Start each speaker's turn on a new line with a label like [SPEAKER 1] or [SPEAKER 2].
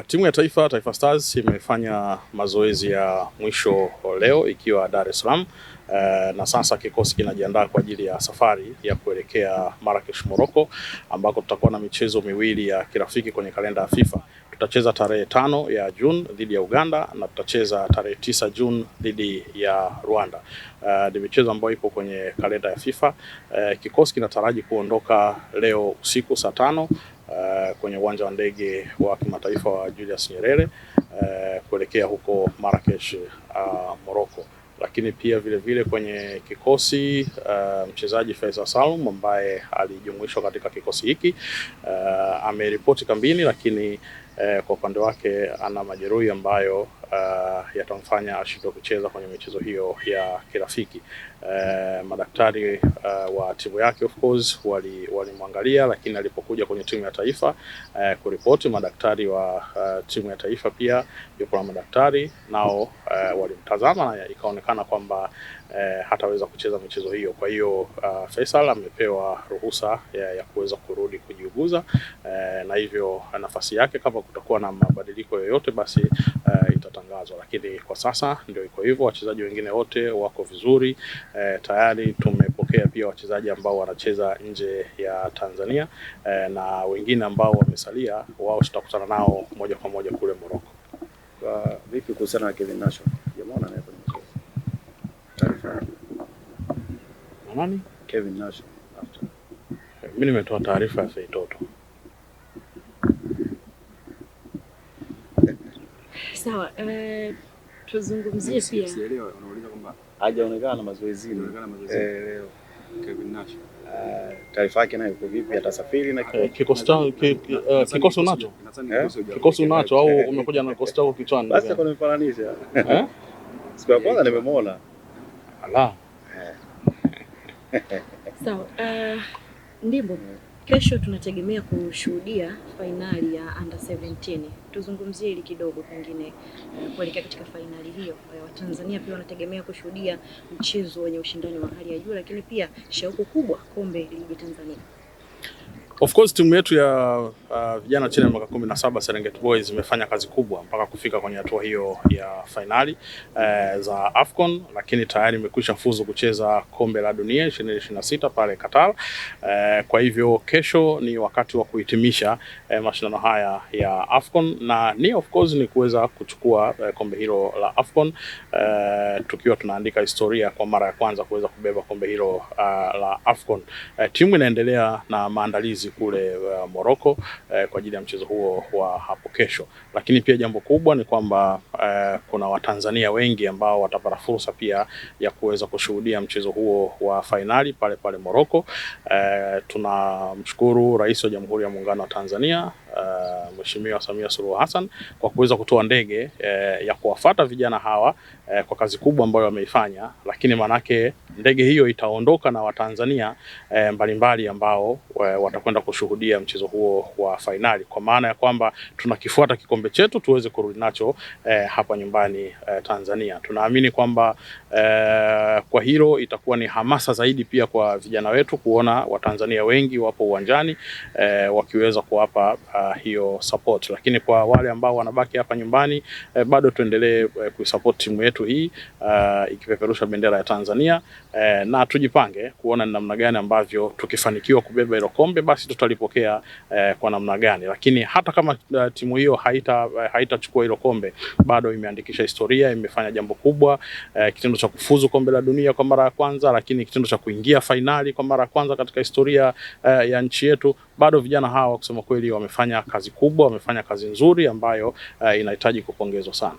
[SPEAKER 1] Timu ya Taifa Stars imefanya mazoezi ya mwisho leo ikiwa Dar es Salaam, na sasa kikosi kinajiandaa kwa ajili ya safari ya kuelekea Marrakesh, Morocco, ambako tutakuwa na michezo miwili ya kirafiki kwenye kalenda ya FIFA. Tutacheza tarehe 5 ya Juni dhidi ya Uganda na tutacheza tarehe 9 Juni dhidi ya Rwanda. Ni michezo ambayo ipo kwenye kalenda ya FIFA. Kikosi kinataraji kuondoka leo usiku saa 5 kwenye uwanja wa ndege wa kimataifa wa Julius Nyerere kuelekea huko Marrakesh, Morocco. Lakini pia vile kwenye kikosi mchezaji Faisal Salum ambaye alijumuishwa katika kikosi hiki ameripoti kambini, lakini kwa upande wake ana majeruhi ambayo yatamfanya ashindwe kucheza kwenye michezo hiyo ya kirafiki. Madaktari wa timu yake of course walimwangalia, lakini alipokuja kwenye timu ya taifa kuripoti, madaktari wa timu ya taifa pia yupo na madaktari nao walimtazama na ikaonekana kwamba hataweza kucheza michezo hiyo. Kwa hiyo Faisal amepewa ruhusa ya kuweza kurudi kujiuguza, na hivyo nafasi yake kama kutakuwa na mabadiliko yoyote basi itatangazwa, lakini kwa sasa ndio iko hivyo. Wachezaji wengine wote wako vizuri. Tayari tumepokea pia wachezaji ambao wanacheza nje ya Tanzania, na wengine ambao wamesalia wao tutakutana nao moja kwa moja kule Morocco.
[SPEAKER 2] Vipi kuhusiana na Kevin Nacho? Jamaa anaye kwenye mchezo. Taarifa.
[SPEAKER 1] Nani?
[SPEAKER 2] Kevin Nacho.
[SPEAKER 1] Mimi nimetoa taarifa ya Feitoto.
[SPEAKER 3] Sawa, tuzungumzie pia.
[SPEAKER 2] Sielewa, unauliza kwamba hajaonekana mazoezini. Leo Kevin Nacho. Taarifa yake nayo iko vipi? Atasafiri na
[SPEAKER 1] kikosi unacho? Kikosi unacho au umekuja na kikosi chako kichwani?
[SPEAKER 2] Basi kwa nimfananisha. Siku ya kwanza nimemwona.
[SPEAKER 1] Ala.
[SPEAKER 3] Sawa, Ndimbo, kesho tunategemea kushuhudia fainali ya Under 17. Tuzungumzie hili kidogo pengine kuelekea katika fainali hiyo. Watanzania pia wanategemea kushuhudia mchezo wenye ushindani wa hali ya juu, lakini pia shauku kubwa kombe ligi Tanzania.
[SPEAKER 1] Of course timu yetu ya vijana chini ya miaka 17 Serengeti Boys imefanya kazi kubwa mpaka kufika kwenye hatua hiyo ya fainali za AFCON, lakini tayari imekwisha fuzu kucheza kombe la dunia 2026 pale Qatar. Kwa hivyo kesho ni wakati wa kuhitimisha mashindano haya ya AFCON, na ni of course ni kuweza kuchukua kombe hilo la AFCON, tukiwa tunaandika historia kwa mara ya kwanza kuweza kubeba kombe hilo la AFCON. Timu inaendelea na maandalizi kule Morocco kwa ajili ya mchezo huo wa hapo kesho, lakini pia jambo kubwa ni kwamba kuna Watanzania wengi ambao watapata fursa pia ya kuweza kushuhudia mchezo huo wa fainali pale Morocco. Tunamshukuru Rais wa Jamhuri ya Muungano wa Tanzania Mheshimiwa Samia Suluhu Hassan kwa kuweza kutoa ndege ya kuwafuata vijana hawa kwa kazi kubwa ambayo wameifanya, lakini manake ndege hiyo itaondoka na Watanzania mbalimbali ambao watakwenda kushuhudia mchezo huo wa fainali, kwa maana ya kwamba tunakifuata kikombe chetu tuweze kurudi nacho hapa nyumbani Tanzania. Tunaamini kwamba kwa hilo itakuwa ni hamasa zaidi pia kwa vijana wetu kuona Watanzania wengi wapo uwanjani wakiweza kuwapa hiyo support, lakini kwa wale ambao wanabaki hapa nyumbani bado tuendelee kuisupport timu yetu hii ikipeperusha bendera ya Tanzania, na tujipange kuona ni namna gani ambavyo tukifanikiwa kubeba hilo kombe basi tutalipokea kwa namna gani. Lakini hata kama timu hiyo haitachukua hilo kombe, bado imeandikisha historia, imefanya jambo kubwa, kitendo cha kufuzu kombe la dunia kwa mara ya kwanza, lakini kitendo cha kuingia fainali kwa mara ya kwanza katika historia ya nchi yetu. Bado vijana hawa kusema kweli wamefanya kazi kubwa, wamefanya kazi nzuri ambayo inahitaji kupongezwa sana.